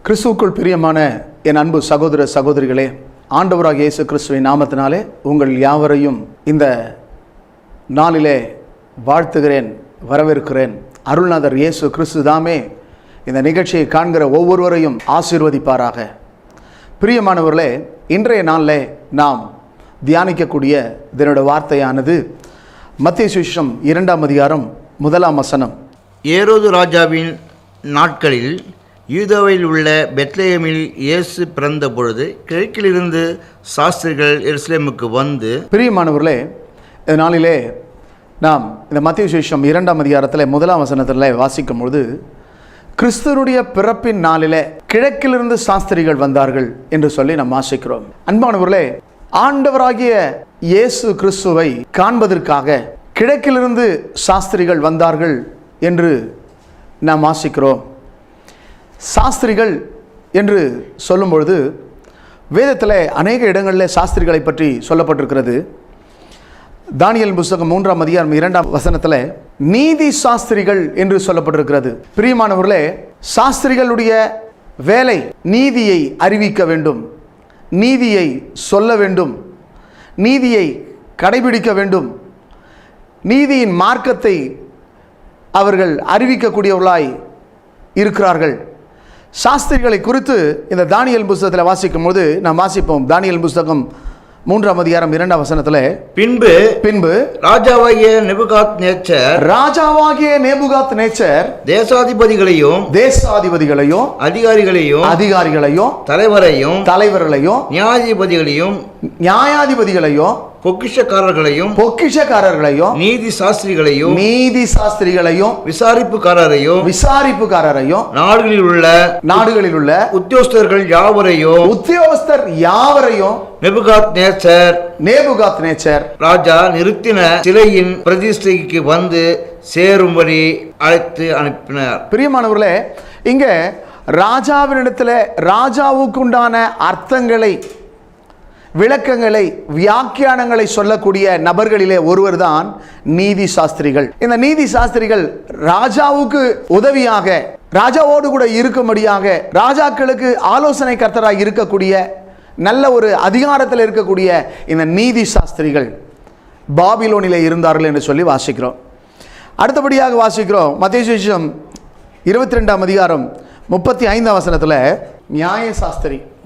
கிறிஸ்துவுக்குள் பிரியமான என் அன்பு சகோதர சகோதரிகளே, ஆண்டவராகிய இயேசு கிறிஸ்துவின் நாமத்தினாலே உங்கள் யாவரையும் இந்த நாளிலே வாழ்த்துகிறேன், வரவேற்கிறேன். அருள்நாதர் இயேசு கிறிஸ்து தாமே இந்த நிகழ்ச்சியை காண்கிற ஒவ்வொருவரையும் ஆசீர்வதிப்பாராக. பிரியமானவர்களே, இன்றைய நாளில் நாம் தியானிக்கக்கூடிய இதனுடைய வார்த்தையானது மத்தேயு சுவிசேஷம் 2ஆம் அதிகாரம் 1ஆம் வசனம். ஏரோது ராஜாவின் நாட்களில் யூதாவில் உள்ள பெத்லெகேமில் இயேசு பிறந்த பொழுது கிழக்கிலிருந்து சாஸ்திரிகள் எருசலேமுக்கு வந்து. பிரியமானவர்களே, இந்த நாளிலே நாம் இந்த மத்தேயு சுவிசேஷம் 2ஆம் அதிகாரத்தில் 1ஆம் வசனத்தில் வாசிக்கும் பொழுது, கிறிஸ்துவனுடைய பிறப்பின் நாளிலே கிழக்கிலிருந்து சாஸ்திரிகள் வந்தார்கள் என்று சொல்லி நாம் வாசிக்கிறோம். அன்பானவர்களே, ஆண்டவராகிய இயேசு கிறிஸ்துவை காண்பதற்காக கிழக்கிலிருந்து சாஸ்திரிகள் வந்தார்கள் என்று நாம் வாசிக்கிறோம். சாஸ்திரிகள் என்று சொல்லும் பொழுது வேதத்தில் அநேக இடங்களில் சாஸ்திரிகளை பற்றி சொல்லப்பட்டிருக்கிறது. தானியேல் புத்தகம் 3ஆம் அதிகாரம் 2ஆம் வசனத்தில் நீதி சாஸ்திரிகள் என்று சொல்லப்பட்டிருக்கிறது. பிரியமானவர்களே, சாஸ்திரிகளுடைய வேலை நீதியை அறிவிக்க வேண்டும், நீதியை சொல்ல வேண்டும், நீதியை கடைபிடிக்க வேண்டும், நீதியின் மார்க்கத்தை அவர்கள் அறிவிக்கக்கூடியவர்களாய் இருக்கிறார்கள். சாஸ்திரிகளை குறித்து இந்த தானியேல் புத்தகத்தில் வாசிக்கும் போது நாம் வாசிப்போம். தானியேல் புத்தகம் 3ஆம் அதிகாரம் 2ஆம் வசனத்தில் பின்பு ராஜாவாகிய நேபுகாத் நேச்சர் தேசாதிபதிகளையும் அதிகாரிகளையும் தலைவர்களையும் நியாயாதிபதிகளையும் பொக்கிஷக்காரர்களையும் நீதி சாஸ்திரிகளையும் விசாரிப்புக்காரரையும் நாடுகளில் உள்ள உத்தியோகஸ்தர் யாவரையும் நேபுகாத் நேச்சர் ராஜா நிறுத்தின சிலையின் பிரதிஷ்டைக்கு வந்து சேரும்படி அழைத்து அனுப்பினார். பிரியமானவர்களே, இங்க ராஜாவினிடத்தில் ராஜாவுக்குண்டான அர்த்தங்களை, விளக்கங்களை, வியாக்கியானங்களை சொல்லக்கூடிய நபர்களிலே ஒருவர் தான் நீதி சாஸ்திரிகள். இந்த நீதி சாஸ்திரிகள் ராஜாவுக்கு உதவியாக, ராஜாவோடு கூட இருக்கும்படியாக, ராஜாக்களுக்கு ஆலோசனை கர்த்தராக இருக்கக்கூடிய நல்ல ஒரு அதிகாரத்தில் இருக்கக்கூடிய இந்த நீதி சாஸ்திரிகள் பாபிலோனிலே இருந்தார்கள் என்று சொல்லி வாசிக்கிறோம். அடுத்தபடியாக வாசிக்கிறோம் மத்தேயு சுவிசேஷம் 22ஆம் அதிகாரம் 35ஆம் வசனத்தில்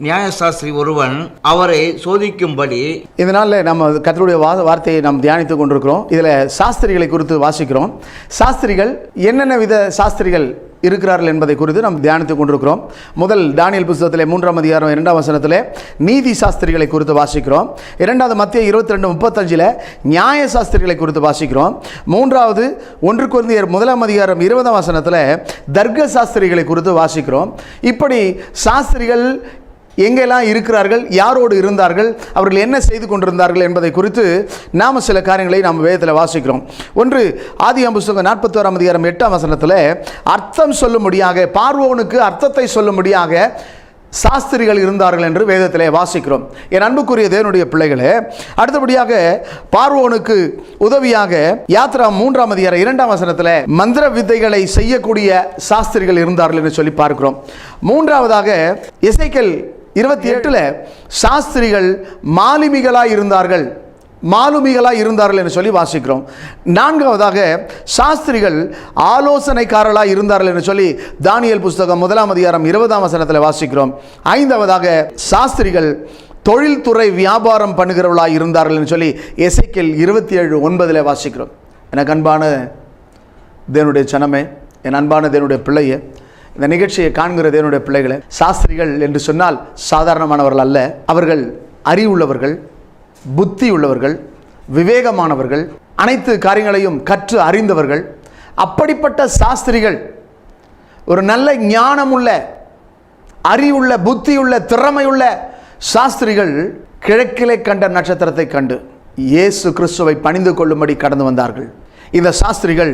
நியாயசாஸ்திரி ஒருவன் அவரை சோதிக்கும்படி. இதனால நம்ம கர்த்தருடைய வார்த்தையை நாம் தியானித்துக் கொண்டிருக்கிறோம். இதில் சாஸ்திரிகளை குறித்து வாசிக்கிறோம். சாஸ்திரிகள் என்னென்ன வித சாஸ்திரிகள் இருக்கிறார்கள் என்பதை குறித்து நாம் தியானித்துக் கொண்டிருக்கிறோம். முதல் தானியேல் புத்தகத்திலே 3ஆம் அதிகாரம் 2ஆம் வசனத்தில் நீதி சாஸ்திரிகளை குறித்து வாசிக்கிறோம். 2வது மத்தேயு 22:35 நியாய சாஸ்திரிகளை குறித்து வாசிக்கிறோம். 3வது 1 கொரிந்தியர் 1ஆம் அதிகாரம் 20ஆம் வசனத்தில் தர்க்க சாஸ்திரிகளை குறித்து வாசிக்கிறோம். இப்படி சாஸ்திரிகள் எங்கெல்லாம் இருக்கிறார்கள், யாரோடு இருந்தார்கள், அவர்கள் என்ன செய்து கொண்டிருந்தார்கள் என்பதை குறித்து நாம் சில காரியங்களை நாம் வேதத்தில் வாசிக்கிறோம். ஒன்று ஆதியாகமம் புத்தகம் 41ஆம் அதிகாரம் 8ஆம் வசனத்தில் அர்த்தம் சொல்லும்படியாக, பார்வோனுக்கு அர்த்தத்தை சொல்லும்படியாக சாஸ்திரிகள் இருந்தார்கள் என்று வேதத்திலே வாசிக்கிறோம். என் அன்புக்குரிய தேவனுடைய பிள்ளைகளே, அடுத்தபடியாக பார்வோனுக்கு உதவியாக யாத்ரா 3ஆம் அதிகாரம் 2ஆம் வசனத்தில் மந்திர வித்தைகளை செய்யக்கூடிய சாஸ்திரிகள் இருந்தார்கள் என்று சொல்லி பார்க்கிறோம். மூன்றாவதாக எசேக்கியேல் 28 சாஸ்திரிகள் மாலுமிகளாய் இருந்தார்கள் என்று சொல்லி வாசிக்கிறோம். 4வதாக சாஸ்திரிகள் ஆலோசனைக்காரர்களாய் இருந்தார்கள் என்று சொல்லி தானியேல் புத்தகம் 1ஆம் அதிகாரம் 20ஆம் வசனத்தில் வாசிக்கிறோம். 5வதாக சாஸ்திரிகள் தொழில்துறை வியாபாரம் பண்ணுகிறவர்களாய் இருந்தார்கள் என்று சொல்லி எசேக்கியேல் 27:9 வாசிக்கிறோம். எனக்கு அன்பான தேவனுடைய ஜனமே, என் அன்பான தேவனுடைய பிள்ளையே, இந்த நிகழ்ச்சியை காண்கிற தேவனுடைய பிள்ளைகளை, சாஸ்திரிகள் என்று சொன்னால் சாதாரணமானவர்கள் அல்ல. அவர்கள் அறிவுள்ளவர்கள், புத்தி உள்ளவர்கள், விவேகமானவர்கள், அனைத்து காரியங்களையும் கற்று அறிந்தவர்கள். அப்படிப்பட்ட சாஸ்திரிகள், ஒரு நல்ல ஞானமுள்ள, அறிவுள்ள, புத்தியுள்ள, திறமையுள்ள சாஸ்திரிகள் கிழக்கிலே கண்ட நட்சத்திரத்தை கண்டு இயேசு கிறிஸ்துவை பணிந்து கொள்ளும்படி கடந்து வந்தார்கள். இந்த சாஸ்திரிகள்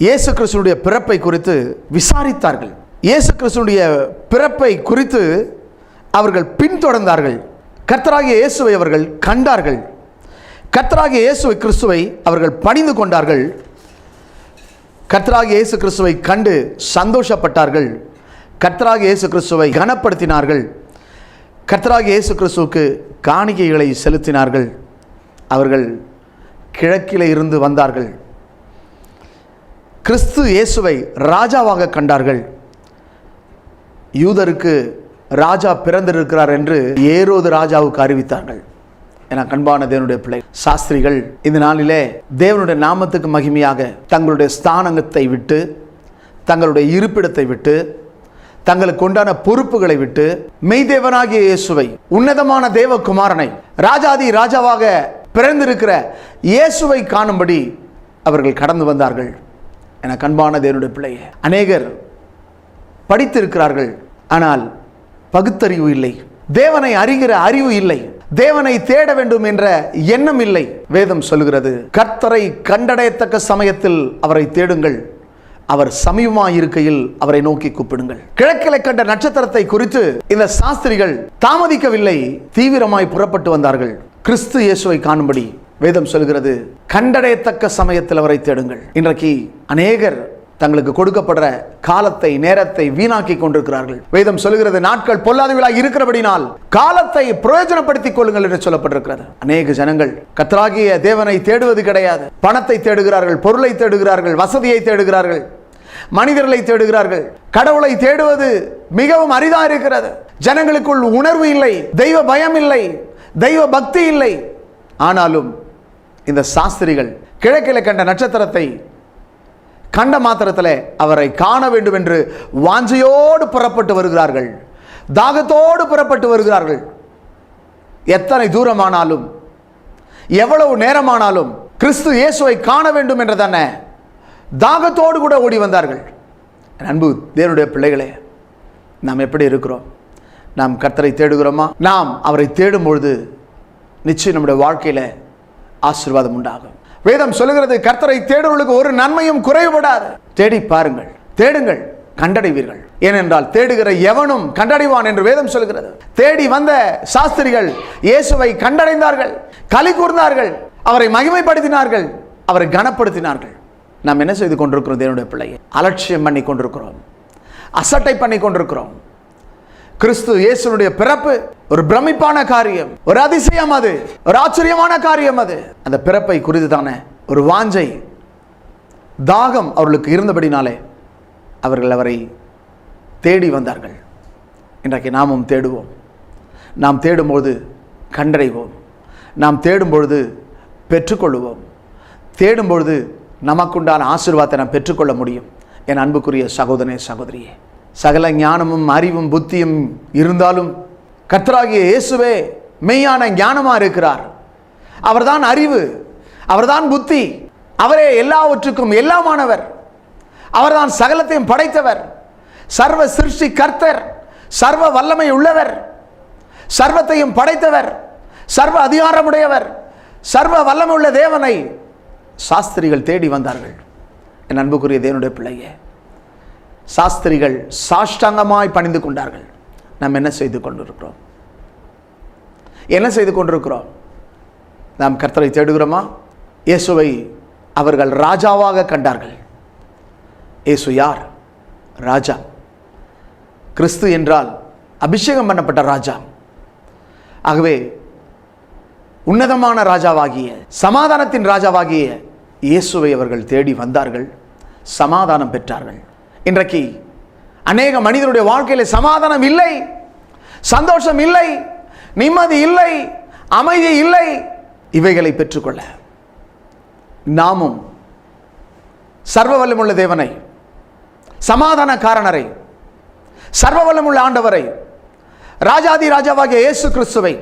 இயேசு கிறிஸ்துடைய பிறப்பை குறித்து விசாரித்தார்கள். இயேசு கிறிஸ்துடைய பிறப்பை குறித்து அவர்கள் பின்தொடர்ந்தார்கள். கர்த்தராகிய இயேசுவை அவர்கள் கண்டார்கள். கர்த்தராகிய இயேசு கிறிஸ்துவை அவர்கள் பணிந்து கொண்டார்கள். கர்த்தராகிய இயேசு கிறிஸ்துவை கண்டு சந்தோஷப்பட்டார்கள். கர்த்தராகிய இயேசு கிறிஸ்துவை கனப்படுத்தினார்கள். கர்த்தராகிய இயேசு கிறிஸ்துவுக்கு காணிக்கைகளை செலுத்தினார்கள். அவர்கள் கிழக்கிலே இருந்து வந்தார்கள். கிறிஸ்து இயேசுவை ராஜாவாக கண்டார்கள். யூதருக்கு ராஜா பிறந்திருக்கிறார் என்று ஏரோது ராஜாவுக்கு அறிவித்தார்கள். என கண்பான தேவனுடைய பிள்ளை, சாஸ்திரிகள் இந்த நாளிலே தேவனுடைய நாமத்துக்கு மகிமையாக தங்களுடைய ஸ்தானத்தை விட்டு, தங்களுடைய இருப்பிடத்தை விட்டு, தங்களுக்கு உண்டான பொறுப்புகளை விட்டு, மெய்தேவனாகிய இயேசுவை, உன்னதமான தேவகுமாரனை, ராஜாதி ராஜாவாக பிறந்திருக்கிற இயேசுவை காணும்படி அவர்கள் கடந்து வந்தார்கள். என கண்பான தேவனுடைய பிள்ளையே, அநேகர் படித்திருக்கிறார்கள், ஆனால் பகுத்தறிவு இல்லை. தேவனை அறிகிற அறிவு இல்லை. தேவனை தேட வேண்டும் என்ற எண்ணம் இல்லை. வேதம் சொல்கிறது, கர்த்தரை கண்டடையத்தக்க சமயத்தில் அவரை தேடுங்கள், அவர் சமீபமாயிருக்கையில் அவரை நோக்கி கூப்பிடுங்கள். கிழக்கிலே கண்ட நட்சத்திரத்தை குறித்து இந்த சாஸ்திரிகள் தாமதிக்கவில்லை, தீவிரமாய் புறப்பட்டு வந்தார்கள். கிறிஸ்து இயேசுவை காணும்படி வேதம் சொல்கிறது, கண்டடையத்தக்க சமயத்தில் அவரை தேடுங்கள். இன்றைக்கு அநேகர் தங்களுக்கு கொடுக்கப்படுற காலத்தை, நேரத்தை வீணாக்கி கொண்டிருக்கிறார்கள். வேதம் சொல்கிறது, நாட்கள் பொல்லாதவர்களாய் இருக்கிறபடினால் காலத்தை பிரயோஜனப்படுத்திக் கொள்ளுங்கள் என்று சொல்லப்பட்டிருக்கிறது. அநேக ஜனங்கள் கர்த்தராகிய தேவனை தேடுவது கிடையாது. பணத்தை தேடுகிறார்கள், பொருளை தேடுகிறார்கள், வசதியை தேடுகிறார்கள், மனிதர்களை தேடுகிறார்கள். கடவுளை தேடுவது மிகவும் அரிதா இருக்கிறது. ஜனங்களுக்குள் உணர்வு இல்லை, தெய்வ பயம் இல்லை, தெய்வ பக்தி இல்லை. ஆனாலும் இந்த சாஸ்திரிகள் கிழக்கிலே கண்ட நட்சத்திரத்தை கண்ட மாத்திரத்தில் அவரை காண வேண்டும் என்று வாஞ்சையோடு புறப்பட்டு வருகிறார்கள், தாகத்தோடு புறப்பட்டு வருகிறார்கள். எத்தனை தூரமானாலும், எவ்வளவு நேரமானாலும் கிறிஸ்து இயேசுவை காண வேண்டும் என்ற தானே தாகத்தோடு கூட ஓடி வந்தார்கள். அன்பு தேவனுடைய பிள்ளைகளே, நாம் எப்படி இருக்கிறோம்? நாம் கர்த்தரை தேடுகிறோமா? நாம் அவரை தேடும் பொழுது நிச்சயம் நம்முடைய வாழ்க்கையில் ஆசீர்வாதம் உண்டாகும். வேதம் சொல்லுகிறது, கர்த்தரை தேடுவர்களுக்கு ஒரு நன்மையும் குறைவுபடாது. தேடி பாருங்கள், தேடுங்கள், கண்டடைவீர்கள். ஏனென்றால் தேடுகிற எவனும் கண்டடைவான் என்று வேதம் சொல்கிறது. தேடி வந்த சாஸ்திரிகள் இயேசுவை கண்டடைந்தார்கள், களி கூர்ந்தார்கள், அவரை மகிமைப்படுத்தினார்கள், அவரை கனப்படுத்தினார்கள். நாம் என்ன செய்து கொண்டிருக்கிறோம்? தேவனுடைய பிள்ளையை அலட்சியம் பண்ணி கொண்டிருக்கிறோம், அசட்டை பண்ணி கொண்டிருக்கிறோம். கிறிஸ்து இயேசுனுடைய பிறப்பு ஒரு பிரமிப்பான காரியம், ஒரு அதிசயம், அது ஒரு ஆச்சரியமான காரியம். அது அந்த பிறப்பை குறித்து தானே ஒரு வாஞ்சை, தாகம் அவர்களுக்கு இருந்தபடினாலே அவர்கள் அவரை தேடி வந்தார்கள். இன்றைக்கு நாமும் தேடுவோம். நாம் தேடும்போது கண்டடைவோம். நாம் தேடும்பொழுது பெற்றுக்கொள்ளுவோம். தேடும்பொழுது நமக்குண்டான ஆசீர்வாதத்தை நாம் பெற்றுக்கொள்ள முடியும். என் அன்புக்குரிய சகோதரனே, சகோதரியே, சகல ஞானமும் அறிவும் புத்தியும் இருந்தாலும் கர்த்தராகிய இயேசுவே மெய்யான ஞானமாக இருக்கிறார். அவர்தான் அறிவு, அவர்தான் புத்தி, அவரே எல்லாவற்றுக்கும் எல்லாமானவர். அவர்தான் சகலத்தையும் படைத்தவர், சர்வ சிருஷ்டி கர்த்தர், சர்வ வல்லமை உள்ளவர், சர்வத்தையும் படைத்தவர், சர்வ அதிகாரமுடையவர், சர்வ வல்லமை உள்ள தேவனை சாஸ்திரிகள் தேடி வந்தார்கள். என் அன்புக்குரிய தேவனுடைய பிள்ளையே, சாஸ்திரிகள் சாஷ்டாங்கமாய் பணிந்து கொண்டார்கள். நாம் என்ன செய்து கொண்டிருக்கிறோம்? என்ன செய்து கொண்டிருக்கிறோம்? நாம் கர்த்தரை தேடுகிறோமா? இயேசுவை அவர்கள் ராஜாவாக கண்டார்கள். இயேசு யார்? ராஜா. கிறிஸ்து என்றால் அபிஷேகம் பண்ணப்பட்ட ராஜா. ஆகவே உன்னதமான ராஜாவாகிய, சமாதானத்தின் ராஜாவாகிய இயேசுவை அவர்கள் தேடி வந்தார்கள், சமாதானம் பெற்றார்கள். இன்றைக்கு அநேக மனிதனுடைய வாழ்க்கையில் சமாதானம் இல்லை, சந்தோஷம் இல்லை, நிம்மதி இல்லை, அமைதி இல்லை. இவைகளை பெற்றுக்கொள்ள நாமும் சர்வ வல்லமுள்ள தேவனை, சமாதான காரணரை, சர்வ வல்லமுள்ள ஆண்டவரை, ராஜாதி ராஜாவாகிய இயேசு கிறிஸ்துவை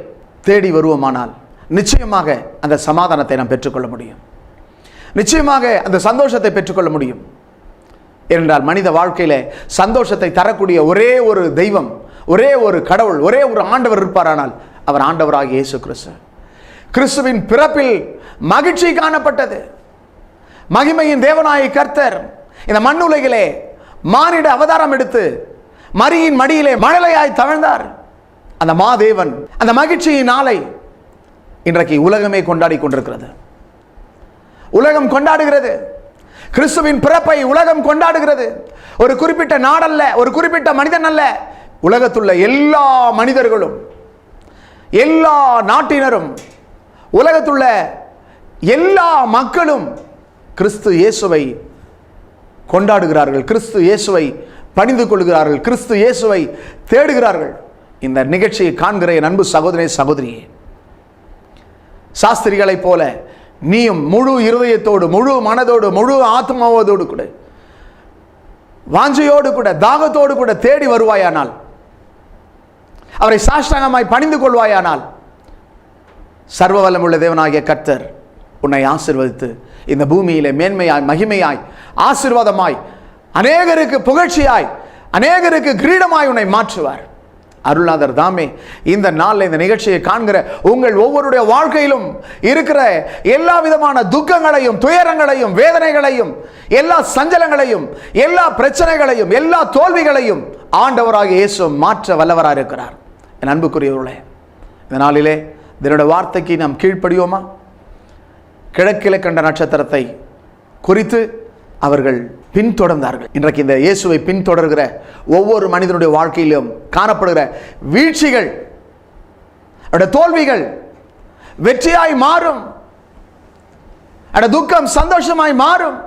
தேடி வருவோமானால் நிச்சயமாக அந்த சமாதானத்தை நாம் பெற்றுக்கொள்ள முடியும். நிச்சயமாக அந்த சந்தோஷத்தை பெற்றுக்கொள்ள முடியும். ஏனென்றால் மனித வாழ்க்கையில சந்தோஷத்தை தரக்கூடிய ஒரே ஒரு தெய்வம், ஒரே ஒரு கடவுள், ஒரே ஒரு ஆண்டவர் இருப்பாரானால் அவர் ஆண்டவராகிய இயேசு கிறிஸ்து. கிறிஸ்துவின் பிறப்பில் மகிழ்ச்சி காணப்பட்டது. மகிமையின் தேவனாகிய கர்த்தர் இந்த மண்ணுலகிலே மானிட அவதாரம் எடுத்து மரியின் மடியிலே மழலையாய் தவழ்ந்தார். அந்த மாதேவன் அந்த மகிழ்ச்சியின் நாளை இன்றைக்கு உலகமே கொண்டாடி கொண்டிருக்கிறது. உலகம் கொண்டாடுகிறது. கிறிஸ்துவின் பிறப்பை உலகம் கொண்டாடுகிறது. ஒரு குறிப்பிட்ட நாடல்ல, ஒரு குறிப்பிட்ட மனிதன் அல்ல, உலகத்துள்ள எல்லா மனிதர்களும், எல்லா நாட்டினரும், உலகத்துள்ள எல்லா மக்களும் கிறிஸ்து இயேசுவை கொண்டாடுகிறார்கள், கிறிஸ்து இயேசுவை பணிந்து கொள்கிறார்கள், கிறிஸ்து இயேசுவை தேடுகிறார்கள். இந்த நிகழ்ச்சியை காண்கிற என் அன்பு சகோதரனே, சகோதரியே, சாஸ்திரிகளைப் போல நீயும் முழு இருதயத்தோடு, முழு மனதோடு, முழு ஆத்மாவோடு கூட, வாஞ்சையோடு கூட, தாகத்தோடு கூட தேடி வருவாயானால், அவரை சாஷ்டாங்கமாய் பணிந்து கொள்வாயானால், சர்வ வல்லமுள்ள தேவனாகிய கர்த்தர் உன்னை ஆசீர்வதித்து இந்த பூமியிலே மேன்மையாய், மகிமையாய், ஆசீர்வாதமாய், அநேகருக்கு புகழ்ச்சியாய், அநேகருக்கு கிரீடமாய் உன்னை மாற்றுவார். அருள்நாதர் தாமே இந்த நாளில் இந்த நிகழ்ச்சியை காண்கிற உங்கள் ஒவ்வொருடைய வாழ்க்கையிலும் இருக்கிற எல்லா விதமான துக்கங்களையும், துயரங்களையும், வேதனைகளையும், எல்லா சஞ்சலங்களையும், எல்லா பிரச்சனைகளையும், எல்லா தோல்விகளையும் ஆண்டவராக இயேசு மாற்ற வல்லவராக இருக்கிறார். என் அன்புக்குரியவர்களே, இந்த நாளிலே இதனுடைய வார்த்தைக்கு நாம் கீழ்ப்படியோமா? கிழக்கிலே கண்ட நட்சத்திரத்தை குறித்து அவர்கள் பின்தொடர்ந்தார்கள். இன்றைக்கு இந்த இயேசுவை பின்தொடர்கிற ஒவ்வொரு மனிதனுடைய வாழ்க்கையிலும் காணப்படுகிற வீழ்ச்சிகள், தோல்விகள் வெற்றியாய் மாறும், துக்கம் சந்தோஷமாய் மாறும்.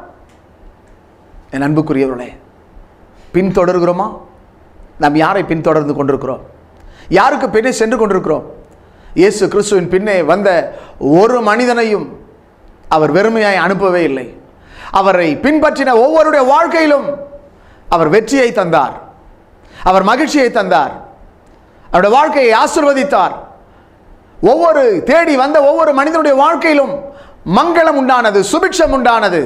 என் அன்புக்குரியவர்களே, பின்தொடர்கிறோமா? நாம் யாரை பின்தொடர்ந்து கொண்டிருக்கிறோம்? யாருக்கு பின்னே சென்று கொண்டிருக்கிறோம்? இயேசு கிறிஸ்துவின் பின்னே வந்த ஒரு மனிதனையும் அவர் வெறுமையாய் அனுப்பவே இல்லை. அவரை பின்பற்றின ஒவ்வொருடைய வாழ்க்கையிலும் அவர் வெற்றியை தந்தார், அவர் மகிழ்ச்சியை தந்தார், அவருடைய வாழ்க்கையை ஆசீர்வதித்தார். ஒவ்வொரு தேடி வந்த ஒவ்வொரு மனிதனுடைய வாழ்க்கையிலும் மங்களம் உண்டானது, சுபிட்சம் உண்டானது,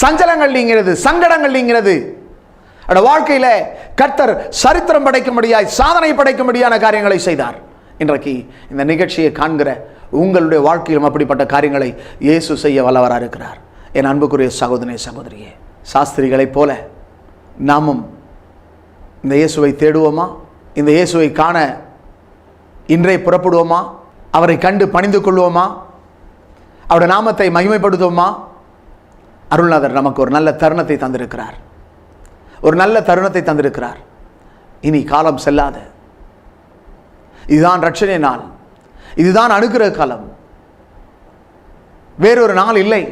சஞ்சலங்கள் நீங்கிறது, சங்கடங்கள் நீங்கிறது. அவருடைய வாழ்க்கையில கர்த்தர் சரித்திரம் படைக்கும்படியாய், சாதனை படைக்கும்படியான காரியங்களை செய்தார். இன்றைக்கு இந்த நிகழ்ச்சியை காண்கிற உங்களுடைய வாழ்க்கையிலும் அப்படிப்பட்ட காரியங்களை இயேசு செய்ய வல்லவராக இருக்கிறார். என் அன்புக்குரிய சகோதரனே, சகோதரியே, சாஸ்திரிகளைப் போல நாமும் இந்த இயேசுவை தேடுவோமா? இந்த இயேசுவை காண இன்றே புறப்படுவோமா? அவரை கண்டு பணிந்து கொள்வோமா? அவருடைய நாமத்தை மகிமைப்படுத்துவோமா? அருள்நாதர் நமக்கு ஒரு நல்ல தருணத்தை தந்திருக்கிறார், ஒரு நல்ல தருணத்தை தந்திருக்கிறார். இனி காலம் செல்லாத, இதுதான் ரட்சணை நாள், இதுதான் அனுக்கிரக காலம், வேறொரு நாள் இல்லை.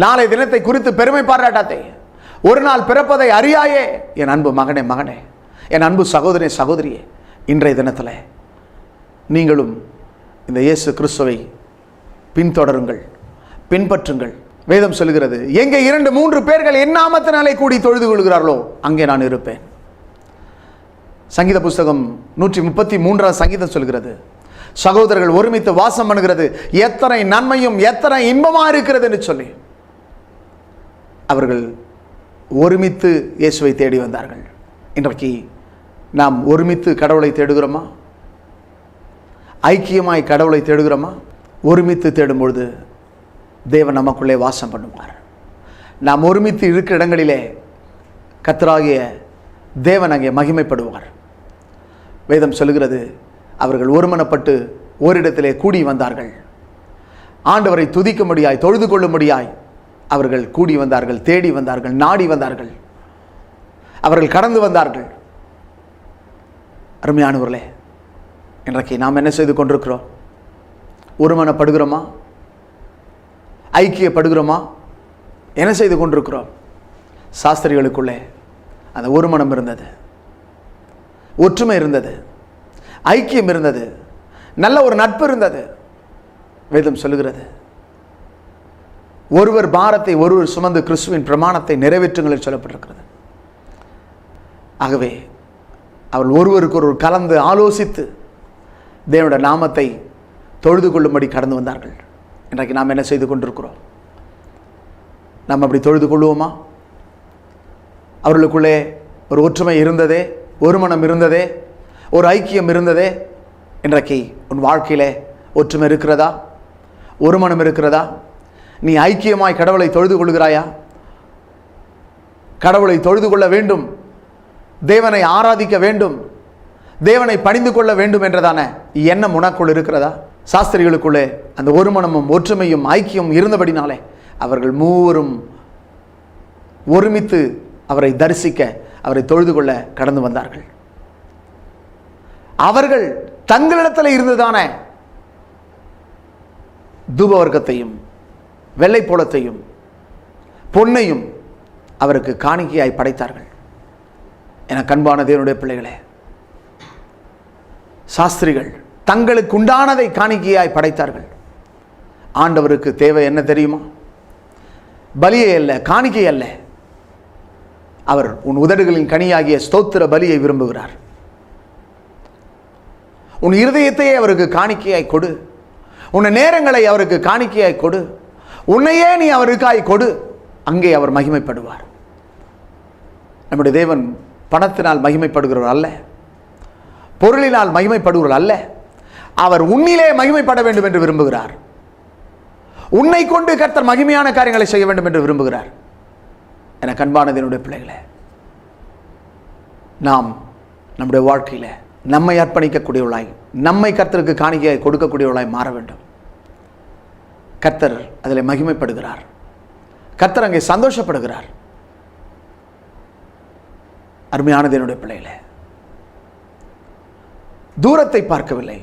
நாளை தினத்தை குறித்து பெருமை பாராட்டாதே, ஒரு நாள் பிறப்பதை அறியாயே. என் அன்பு மகனே, மகனே, என் அன்பு சகோதரனே, சகோதரியே, இன்றைய தினத்தில் நீங்களும் இந்த இயேசு கிறிஸ்துவை பின்தொடருங்கள், பின்பற்றுங்கள். வேதம் சொல்லுகிறது, எங்கே 2-3 பேர்கள் என் நாமத்தினாலே கூடி தொழுது கொள்கிறார்களோ அங்கே நான் இருப்பேன். சங்கீத புஸ்தகம் 133 சங்கீதம் சொல்கிறது, சகோதரர்கள் ஒருமித்து வாசம் பண்ணுகிறது எத்தனை நன்மையும் எத்தனை இன்பமா இருக்கிறது என்று சொல்லி அவர்கள் ஒருமித்து இயேசுவை தேடி வந்தார்கள். இன்றைக்கு நாம் ஒருமித்து கடவுளை தேடுகிறோமா? ஐக்கியமாய் கடவுளை தேடுகிறோமா? ஒருமித்து தேடும்பொழுது தேவன் நமக்குள்ளே வாசம் பண்ணுவார். நாம் ஒருமித்து இருக்கிற இடங்களிலே கர்த்தராகிய தேவன் அங்கே மகிமைப்படுவார். வேதம் சொல்லுகிறது, அவர்கள் ஒருமனப்பட்டு ஓரிடத்திலே கூடி வந்தார்கள். ஆண்டவரை துதிக்கும்படியாய், தொழுது கொள்ளும்படியாய் அவர்கள் கூடி வந்தார்கள், தேடி வந்தார்கள், நாடி வந்தார்கள், அவர்கள் கடந்து வந்தார்கள். அருமையானவர்களே, இன்றைக்கு நாம் என்ன செய்து கொண்டிருக்கிறோம்? ஒருமனப்படுகிறோமா? ஐக்கியப்படுகிறோமா? என்ன செய்து கொண்டிருக்கிறோம்? சாஸ்திரிகளுக்குள்ளே அந்த ஒருமனம் இருந்தது, ஒற்றுமை இருந்தது, ஐக்கியம் இருந்தது, நல்ல ஒரு நட்பு இருந்தது. வேதம் சொல்லுகிறது, ஒருவர் பாரத்தை ஒருவர் சுமந்து கிறிஸ்துவின் பிரமாணத்தை நிறைவேற்றுங்கள் சொல்லப்பட்டிருக்கிறது. ஆகவே அவர்கள் ஒருவருக்கு ஒருவர் கலந்து ஆலோசித்து தேவனுடைய நாமத்தை தொழுது கொள்ளும்படி கடந்து வந்தார்கள். இன்றைக்கு நாம் என்ன செய்து கொண்டிருக்கிறோம்? நாம் அப்படி தொழுது கொள்வோமா? அவர்களுக்குள்ளே ஒரு ஒற்றுமை இருந்ததே, ஒரு மனம் இருந்ததே, ஒரு ஐக்கியம் இருந்ததே. இன்றைக்கு உன் வாழ்க்கையிலே ஒற்றுமை இருக்கிறதா? ஒரு மனம் இருக்கிறதா? நீ ஐக்கியமாய் கடவுளை தொழுது கொள்கிறாயா? கடவுளை தொழுது கொள்ள வேண்டும், தேவனை ஆராதிக்க வேண்டும், தேவனை பணிந்து கொள்ள வேண்டும் என்றதான எண்ணம் உனக்குள் இருக்கிறதா? சாஸ்திரிகளுக்குள்ளே அந்த ஒரு மனமும் ஒற்றுமையும் ஐக்கியம் இருந்தபடினாலே அவர்கள் மூவரும் ஒருமித்து அவரை தரிசிக்க, அவரை தொழுது கொள்ள கடந்து வந்தார்கள். அவர்கள் தங்களிடத்தில் இருந்ததான தூபவர்க்கத்தையும் வெள்ளை போலத்தையும் பொன்னையும் அவருக்கு காணிக்கையாய் படைத்தார்கள். என கண்பான தேவனுடைய பிள்ளைகளே, சாஸ்திரிகள் தங்களுக்கு உண்டானதை காணிக்கையாய் படைத்தார்கள். ஆண்டவருக்கு தேவை என்ன தெரியுமா? பலியை அல்ல, காணிக்கை அல்ல. அவர் உன் உதடுகளின் கனியாகிய ஸ்தோத்திர பலியை விரும்புகிறார். உன் இருதயத்தையே அவருக்கு காணிக்கையாய் கொடு. உன் நேரங்களை அவருக்கு காணிக்கையாய் கொடு. உன்னையே நீ அவருக்காய் கொடு. அங்கே அவர் மகிமைப்படுவார். நம்முடைய தேவன் பணத்தினால் மகிமைப்படுகிறவர் அல்ல, பொருளினால் மகிமைப்படுகிறவர் அல்ல. அவர் உன்னிலே மகிமைப்பட வேண்டும் என்று விரும்புகிறார். உன்னை கொண்டு கர்த்தர் மகிமையான காரியங்களை செய்ய வேண்டும் என்று விரும்புகிறார். என கண்பானது என்னுடைய பிள்ளைகளே, நாம் நம்முடைய வாழ்க்கையில் நம்மை அர்ப்பணிக்கக்கூடியவளாய், நம்மை கர்த்தருக்கு காணிக்கையாய் கொடுக்கக்கூடியவளாய் மாற வேண்டும். கர்த்தர் அதில் மகிமைப்படுகிறார். கர்த்தர் அங்கே சந்தோஷப்படுகிறார். அருமையானது என்னுடைய பிள்ளைகளே, தூரத்தை பார்க்கவில்லை,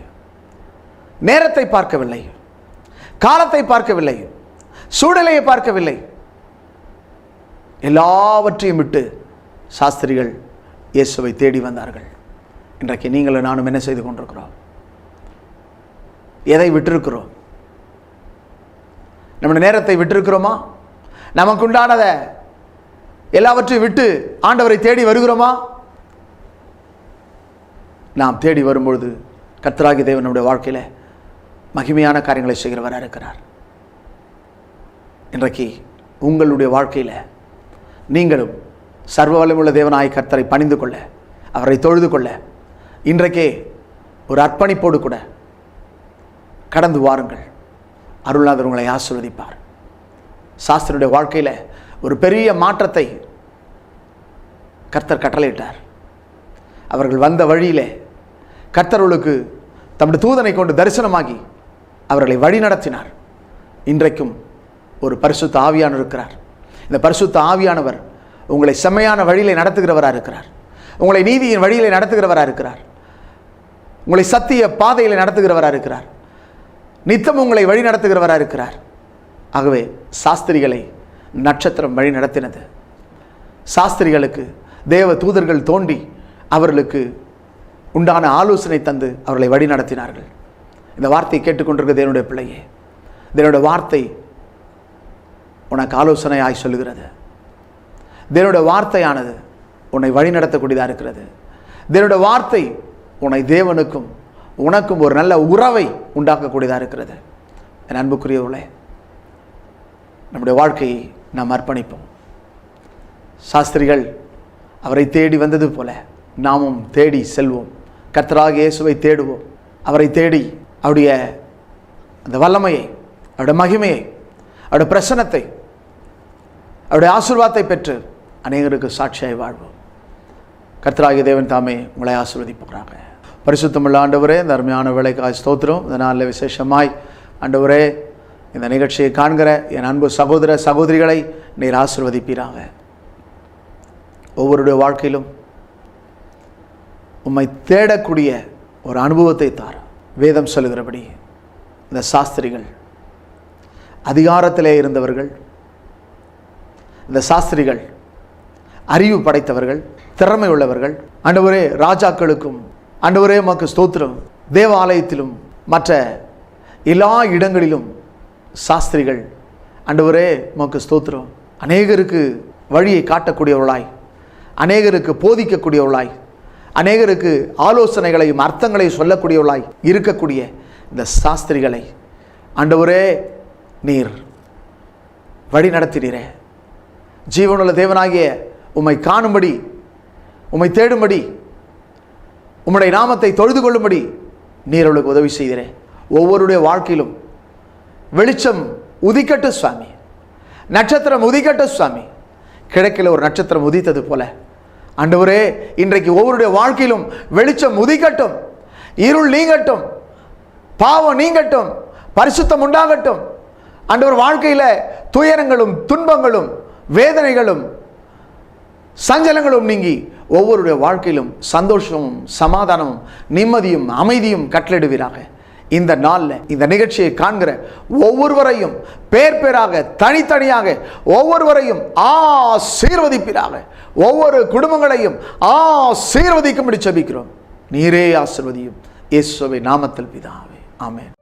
நேரத்தை பார்க்கவில்லை, காலத்தை பார்க்கவில்லை, சூழ்நிலையை பார்க்கவில்லை. எல்லாவற்றையும் விட்டு சாஸ்திரிகள் இயேசுவை தேடி வந்தார்கள். இன்றைக்கு நீங்களும் நானும் என்ன செய்து கொண்டிருக்கிறோம்? எதை விட்டிருக்கிறோம்? நம்முடைய நேரத்தை விட்டிருக்கிறோமா? நமக்குண்டானத எல்லாவற்றையும் விட்டு ஆண்டவரை தேடி வருகிறோமா? நாம் தேடி வரும்பொழுது கர்த்தராகிய தேவன் நம்முடைய வாழ்க்கையில் மகிமையான காரியங்களை செய்கிறவராக இருக்கிறார். இன்றைக்கு உங்களுடைய வாழ்க்கையில் நீங்களும் சர்வ வல்லமையுள்ள தேவனாய் கர்த்தரை பணிந்து கொள்ள, அவரை தொழுது கொள்ள இன்றைக்கே ஒரு அர்ப்பணிப்போடு கூட கடந்து வாருங்கள். அருள்நாதர் உங்களை ஆசீர்வதிப்பார். சாஸ்திரியுடைய வாழ்க்கையில் ஒரு பெரிய மாற்றத்தை கர்த்தர் கட்டளையிட்டார். அவர்கள் வந்த வழியிலே கர்த்தர்களுக்கு தம்முடைய தூதனை கொண்டு தரிசனமாகி அவர்களை வழி நடத்தினார். இன்றைக்கும் ஒரு பரிசுத்த ஆவியானவர் இருக்கிறார். இந்த பரிசுத்த ஆவியானவர் உங்களை செம்மையான வழியிலே நடத்துகிறவராக இருக்கிறார். உங்களை நீதியின் வழியிலே நடத்துகிறவராக இருக்கிறார். உங்களை சத்திய பாதையில் நடத்துகிறவராக இருக்கிறார். நித்தம் உங்களை வழி நடத்துகிறவராக இருக்கிறார். ஆகவே சாஸ்திரிகளை நட்சத்திரம் வழி நடத்தினது. சாஸ்திரிகளுக்கு தேவ தூதர்கள் தோன்றி அவர்களுக்கு உண்டான ஆலோசனை தந்து அவர்களை வழி நடத்தினார்கள். இந்த வார்த்தையை கேட்டுக்கொண்டிருக்க தேவனுடைய பிள்ளையே, தேவனுடைய வார்த்தை உனக்கு ஆலோசனையாய் சொல்லுகிறது. தேவனுடைய வார்த்தையானது உன்னை வழி நடத்தக்கூடியதாக இருக்கிறது. தேவனுடைய வார்த்தை உன்னை தேவனுக்கும் உனக்கும் ஒரு நல்ல உறவை உண்டாக்கக்கூடியதாக இருக்கிறது. என் அன்புக்குரியவர்களே, நம்முடைய வாழ்க்கையை நாம் அர்ப்பணிப்போம். சாஸ்திரிகள் அவரை தேடி வந்தது போல நாமும் தேடி செல்வோம். கர்த்தராகிய இயேசுவை தேடுவோம். அவரை தேடி அவருடைய அந்த வல்லமையை, அவருடைய மகிமையை, அவருடைய பிரசன்னத்தை, அவருடைய ஆசீர்வாதத்தை பெற்று அநேகருக்கு சாட்சியாய் வாழ்வோம். கர்த்தராகிய தேவன் தாமே உங்களை ஆசீர்வதிப்பாராக. பரிசுத்தமுள்ள ஆண்டவரே, இந்த அருமையான வேலைக்காய் ஸ்தோத்திரம். இந்த நாளில் விசேஷமாய் ஆண்டவரே, இந்த நிகழ்ச்சியை காண்கிற என் அன்பு சகோதர சகோதரிகளை நீர் ஆசீர்வதிப்பீராக. ஒவ்வொருடைய வாழ்க்கையிலும் உம்மை தேடக்கூடிய ஒரு அனுபவத்தை தார். வேதம் சொல்லுகிறபடி இந்த சாஸ்திரிகள் அதிகாரத்திலே இருந்தவர்கள், இந்த சாஸ்திரிகள் அறிவு படைத்தவர்கள், திறமை உள்ளவர்கள். ஆண்டவரே, ராஜாக்களுக்கும் ஆண்டவரே உமக்கு ஸ்தோத்திரம். தேவாலயத்திலும் மற்ற எல்லா இடங்களிலும் சாஸ்திரிகள் ஆண்டவரே உமக்கு ஸ்தோத்திரம். அநேகருக்கு வழியை காட்டக்கூடியவர்களாய், அநேகருக்கு போதிக்கக்கூடியவர்களாய், அநேகருக்கு ஆலோசனைகளையும் அர்த்தங்களையும் சொல்லக்கூடியவர்களாய் இருக்கக்கூடிய இந்த சாஸ்திரிகளை ஆண்டவரே நீர் வழி நடத்தினீரே. ஜீவனுள்ள தேவனாகிய உம்மை காணும்படி, உம்மை தேடும்படி, உம்முடைய நாமத்தை தொழுது கொள்ளும்படி நீர் அவளுக்கு உதவி செய்கிறே. ஒவ்வொருடைய வாழ்க்கையிலும் வெளிச்சம் உதிக்கட்டும் சுவாமி, நட்சத்திரம் உதிக்கட்டும் சுவாமி. கிழக்கில் ஒரு நட்சத்திரம் உதித்தது போல ஆண்டவரே, இன்றைக்கு ஒவ்வொருடைய வாழ்க்கையிலும் வெளிச்சம் உதிக்கட்டும், இருள் நீங்கட்டும், பாவம் நீங்கட்டும், பரிசுத்தம் உண்டாகட்டும். ஆண்டவர் வாழ்க்கையில் துயரங்களும் துன்பங்களும் வேதனைகளும் சஞ்சலங்களும் நீங்கி ஒவ்வொருடைய வாழ்க்கையிலும் சந்தோஷமும் சமாதானமும் நிம்மதியும் அமைதியும் கட்டளிடுவீராக. இந்த நாளில் இந்த நிகழ்ச்சியை காண்கிற ஒவ்வொருவரையும் பேர் பேராக தனித்தனியாக ஒவ்வொருவரையும் ஆசீர்வதிப்பீராக. ஒவ்வொரு குடும்பங்களையும் ஆசீர்வதிக்கும்படி ஜெபிக்கிறோம். நீரே ஆசீர்வதியும். இயேசுவின் நாமத்தில் பிதாவே, ஆமென்.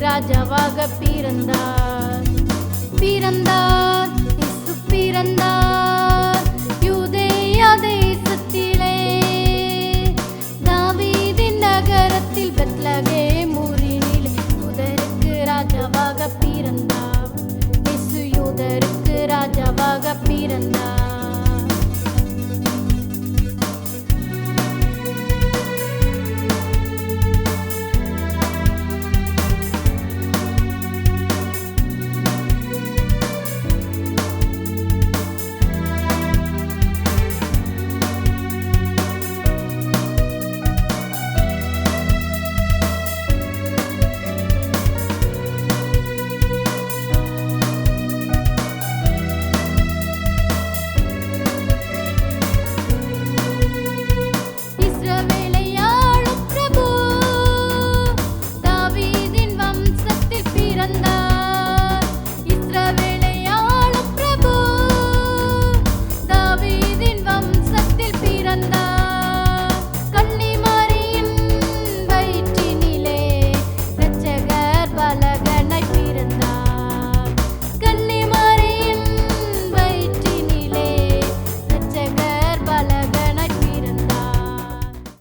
ராஜாவாக பிறந்தார், இயேசு பிறந்தார்.